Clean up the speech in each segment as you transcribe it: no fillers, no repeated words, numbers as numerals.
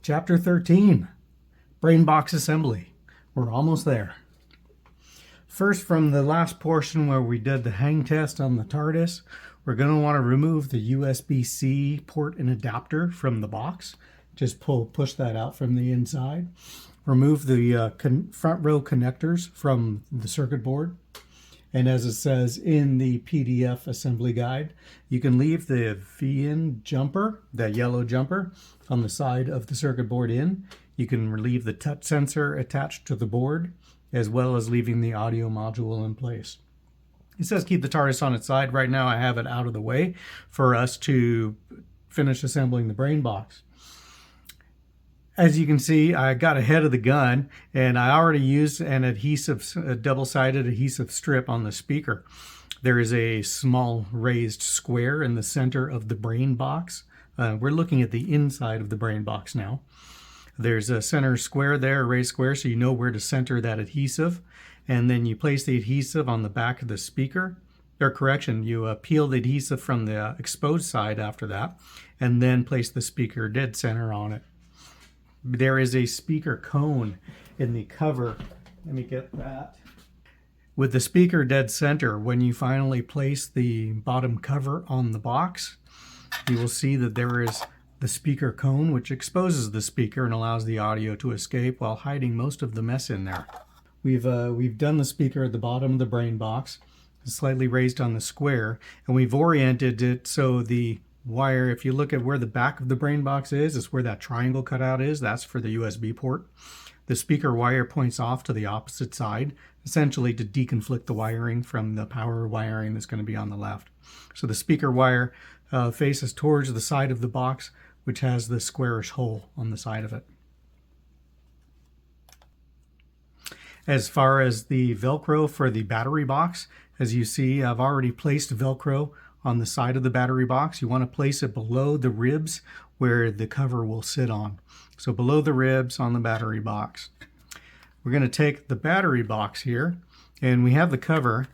Chapter 13, Brainbox Assembly. We're almost there. First, from the last portion where we did the hang test on the TARDIS, we're going to want to remove the USB-C port and adapter from the box. Just push that out from the inside. Remove the front row connectors from the circuit board. And as it says in the PDF assembly guide, you can leave the VIN jumper, that yellow jumper, on the side of the circuit board in. You can leave the touch sensor attached to the board, as well as leaving the audio module in place. It says keep the TARDIS on its side. Right now I have it out of the way for us to finish assembling the brain box. As you can see, I got ahead of the gun and I already used an adhesive, a double-sided adhesive strip on the speaker. There is a small raised square in the center of the brain box. We're looking at the inside of the brain box now. There's a center square there, a raised square, so you know where to center that adhesive. And then you place the adhesive on the back of the speaker. Or correction, you peel the adhesive from the exposed side after that, and then place the speaker dead center on it. There is a speaker cone in the cover. Let me get that. With the speaker dead center, when you finally place the bottom cover on the box, you will see that there is the speaker cone, which exposes the speaker and allows the audio to escape while hiding most of the mess in there. We've done the speaker at the bottom of the brain box, slightly raised on the square, and we've oriented it so the wire, if you look at where the back of the brain box is where that triangle cutout is. That's for the USB port. The speaker wire points off to the opposite side, essentially to deconflict the wiring from the power wiring that's going to be on the left. So the speaker wire faces towards the side of the box, which has the squarish hole on the side of it. As far as the Velcro for the battery box, as you see, I've already placed Velcro on the side of the battery box. You want to place it below the ribs where the cover will sit on. So below the ribs on the battery box. We're going to take the battery box here, and we have the cover.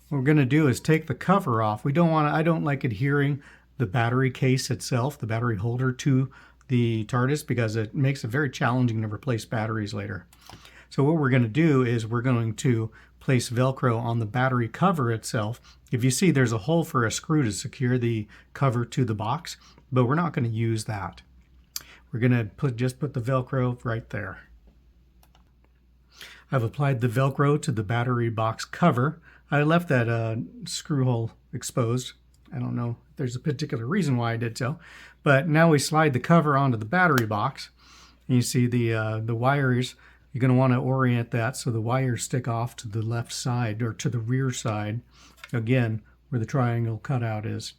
What we're going to do is take the cover off. I don't like adhering the battery case itself, the battery holder, to the TARDIS because it makes it very challenging to replace batteries later. So what we're going to do is we're going to place Velcro on the battery cover itself. If you see, there's a hole for a screw to secure the cover to the box, but we're not going to use that. We're going to just put the Velcro right there. I've applied the Velcro to the battery box cover. I left that screw hole exposed. I don't know if there's a particular reason why I did so, but now we slide the cover onto the battery box. And you see the wires. You're going to want to orient that so the wires stick off to the left side or to the rear side, again, where the triangle cutout is.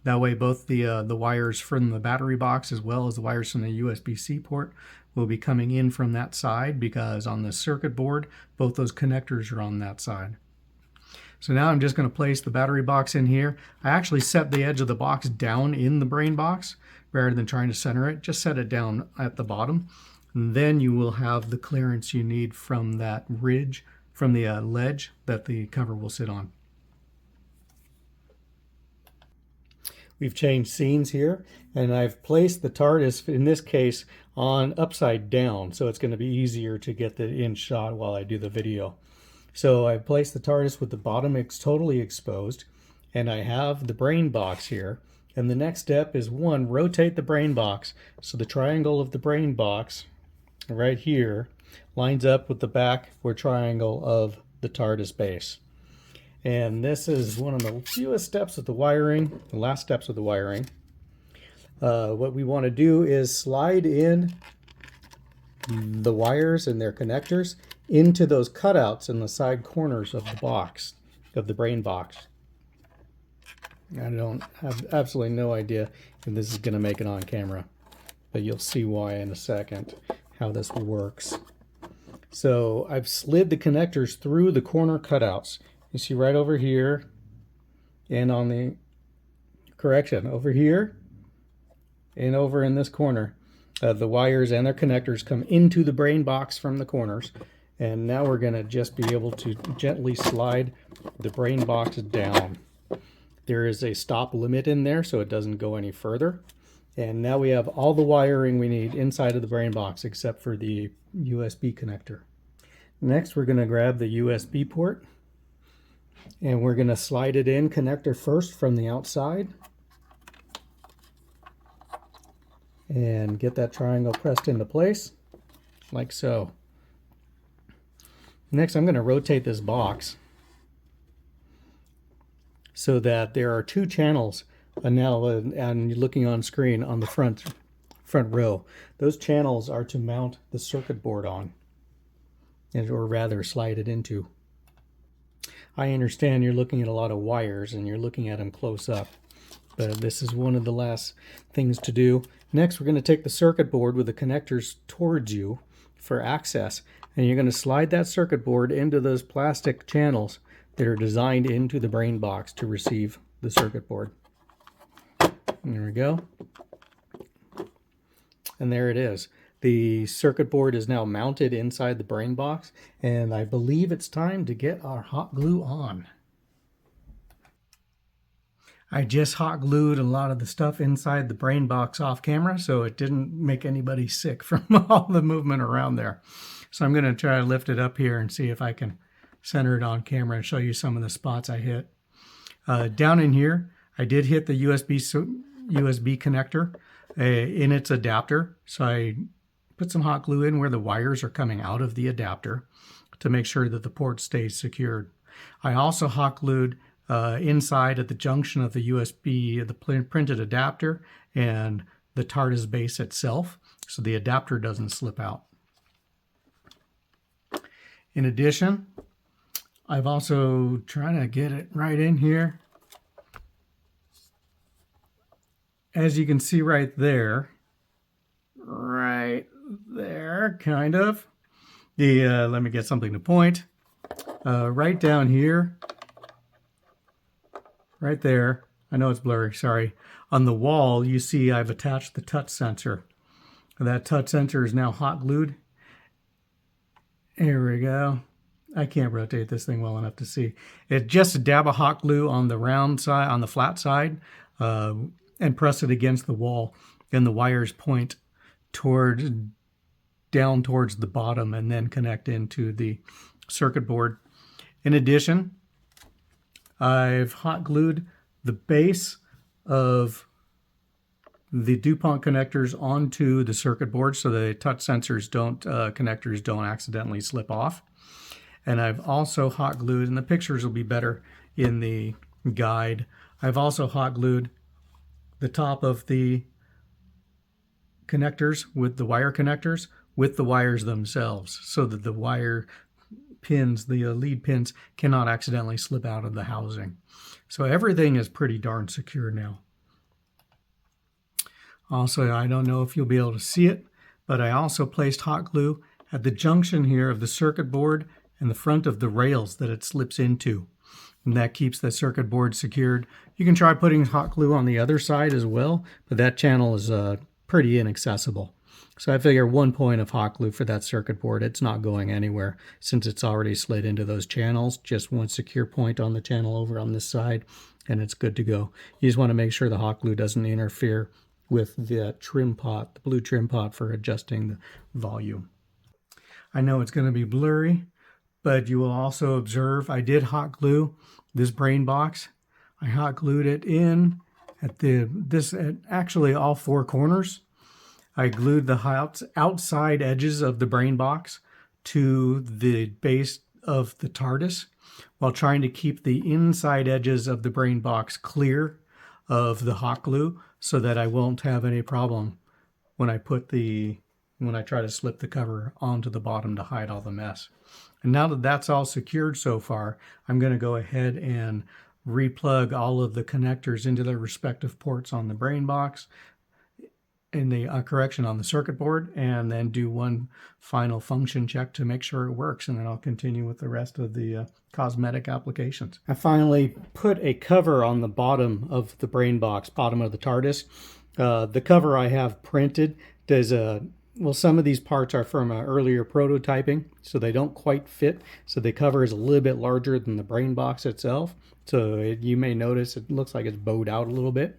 That way both the wires from the battery box as well as the wires from the USB-C port will be coming in from that side, because on the circuit board, both those connectors are on that side. So now I'm just going to place the battery box in here. I actually set the edge of the box down in the brain box rather than trying to center it. Just set it down at the bottom. And then you will have the clearance you need from that ridge, from the ledge that the cover will sit on. We've changed scenes here, and I've placed the TARDIS, in this case, on upside down, so it's going to be easier to get the in shot while I do the video. So I've placed the TARDIS with the bottom totally exposed, and I have the brain box here. And the next step is, one, rotate the brain box so the triangle of the brain box right here lines up with the back or triangle of the TARDIS base. And this is one of the fewest steps of the wiring, the last steps of the wiring. What we want to do is slide in the wires and their connectors into those cutouts in the side corners of the box, of the brain box. I don't have absolutely no idea if this is going to make it on camera, but you'll see why in a second, how this works. So I've slid the connectors through the corner cutouts. You see right over here, and on the correction over here, and over in this corner, the wires and their connectors come into the brain box from the corners. And now we're going to just be able to gently slide the brain box down. There is a stop limit in there so it doesn't go any further. And now we have all the wiring we need inside of the Brainbox except for the USB connector. Next, we're going to grab the USB port and we're going to slide it in connector first from the outside and get that triangle pressed into place like so. Next, I'm going to rotate this box so that there are two channels now, and you're looking on screen on the front row. Those channels are to mount the circuit board on, or rather slide it into. I understand you're looking at a lot of wires and you're looking at them close up, but this is one of the last things to do. Next, we're going to take the circuit board with the connectors towards you for access, and you're going to slide that circuit board into those plastic channels that are designed into the Brainbox to receive the circuit board. There we go. And there it is. The circuit board is now mounted inside the Brainbox, and I believe it's time to get our hot glue on. I just hot glued a lot of the stuff inside the Brainbox off camera, so it didn't make anybody sick from all the movement around there. So I'm going to try to lift it up here and see if I can center it on camera and show you some of the spots I hit. Down in here, I did hit the USB connector in its adapter. So I put some hot glue in where the wires are coming out of the adapter to make sure that the port stays secured. I also hot glued inside at the junction of the USB, the printed adapter, and the TARDIS base itself, so the adapter doesn't slip out. In addition, I've also trying to get it right in here. As you can see right there, kind of. Let me get something to point. Right down here, right there, I know it's blurry, sorry. On the wall, you see I've attached the touch sensor. That touch sensor is now hot glued. Here we go. I can't rotate this thing well enough to see. It's just a dab of hot glue on the round side, on the flat side, and press it against the wall. And the wires point down towards the bottom and then connect into the circuit board. In addition, I've hot glued the base of the DuPont connectors onto the circuit board so the touch sensors connectors don't accidentally slip off. And I've also hot glued, and the pictures will be better in the guide, I've also hot glued the top of the connectors with the wire connectors with the wires themselves so that the wire pins, the lead pins, cannot accidentally slip out of the housing. So everything is pretty darn secure now. Also, I don't know if you'll be able to see it, but I also placed hot glue at the junction here of the circuit board and the front of the rails that it slips into. And that keeps the circuit board secured. You can try putting hot glue on the other side as well, but that channel is pretty inaccessible. So I figure 1 point of hot glue for that circuit board. It's not going anywhere since it's already slid into those channels. Just one secure point on the channel over on this side, and it's good to go. You just want to make sure the hot glue doesn't interfere with the trim pot, the blue trim pot for adjusting the volume. I know it's going to be blurry, but you will also observe I did hot glue this Brainbox. I hot glued it in at actually all four corners. I glued the outside edges of the Brainbox to the base of the TARDIS while trying to keep the inside edges of the Brainbox clear of the hot glue so that I won't have any problem when I try to slip the cover onto the bottom to hide all the mess. And now that that's all secured so far, I'm going to go ahead and replug all of the connectors into their respective ports on the Brainbox, in the correction on the circuit board, and then do one final function check to make sure it works, and then I'll continue with the rest of the cosmetic applications. I finally put a cover on the bottom of the Brainbox, bottom of the TARDIS. The cover I have printed does well, some of these parts are from earlier prototyping, so they don't quite fit. So the cover is a little bit larger than the Brainbox itself. So you may notice it looks like it's bowed out a little bit.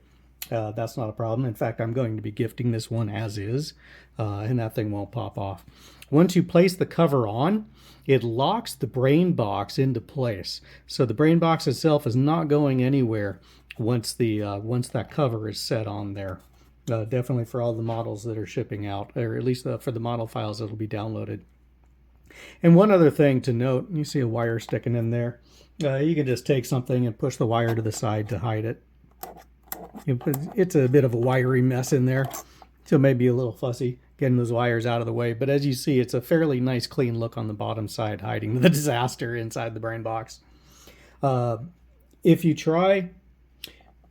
That's not a problem. In fact, I'm going to be gifting this one as is, and that thing won't pop off. Once you place the cover on, it locks the brain box into place. So the brain box itself is not going anywhere once that cover is set on there. Definitely for all the models that are shipping out, or at least for the model files that will be downloaded. And one other thing to note, you see a wire sticking in there. You can just take something and push the wire to the side to hide it. It's a bit of a wiry mess in there, so maybe a little fussy getting those wires out of the way. But as you see, it's a fairly nice clean look on the bottom side, hiding the disaster inside the brain box. If you try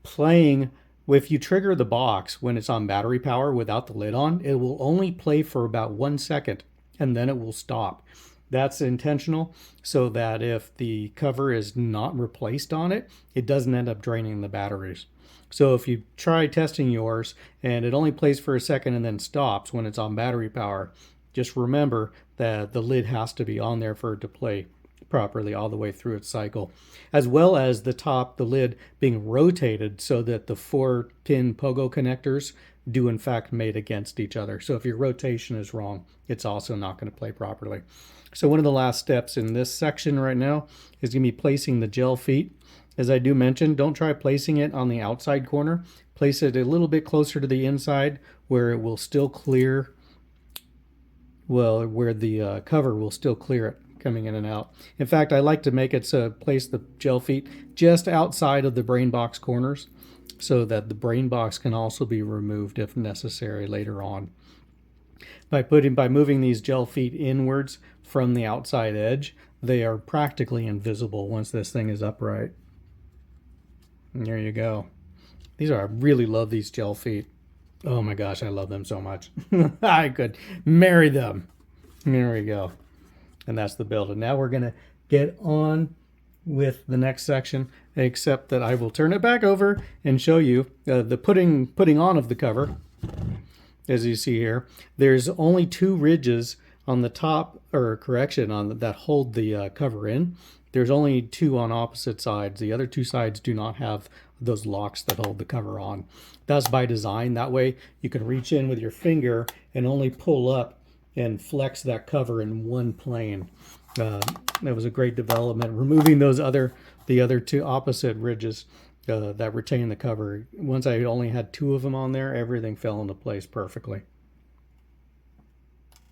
playing, if you trigger the box when it's on battery power without the lid on, it will only play for about 1 second and then it will stop. That's intentional so that if the cover is not replaced on it, it doesn't end up draining the batteries. So if you try testing yours and it only plays for a second and then stops when it's on battery power, just remember that the lid has to be on there for it to play properly all the way through its cycle, as well as the lid being rotated so that the 4-pin pogo connectors do in fact mate against each other. So if your rotation is wrong, it's also not going to play properly. So one of the last steps in this section right now is going to be placing the gel feet. As I do mention, don't try placing it on the outside corner. Place it a little bit closer to the inside where it will still clear, well, where the cover will still clear it coming in and out. In fact, I like to make it so place the gel feet just outside of the brain box corners so that the brain box can also be removed if necessary later on. By moving these gel feet inwards from the outside edge, they are practically invisible once this thing is upright. And there you go. I really love these gel feet. Oh my gosh, I love them so much. I could marry them. There we go. And that's the build. And now we're going to get on with the next section, except that I will turn it back over and show you the putting on of the cover. As you see here, there's only 2 ridges on the top, or correction, on that hold the cover in. There's only 2 on opposite sides. The other 2 sides do not have those locks that hold the cover on. That's by design. That way you can reach in with your finger and only pull up and flex that cover in one plane. That was a great development. Removing the other 2 opposite ridges that retain the cover. Once I only had 2 of them on there, everything fell into place perfectly.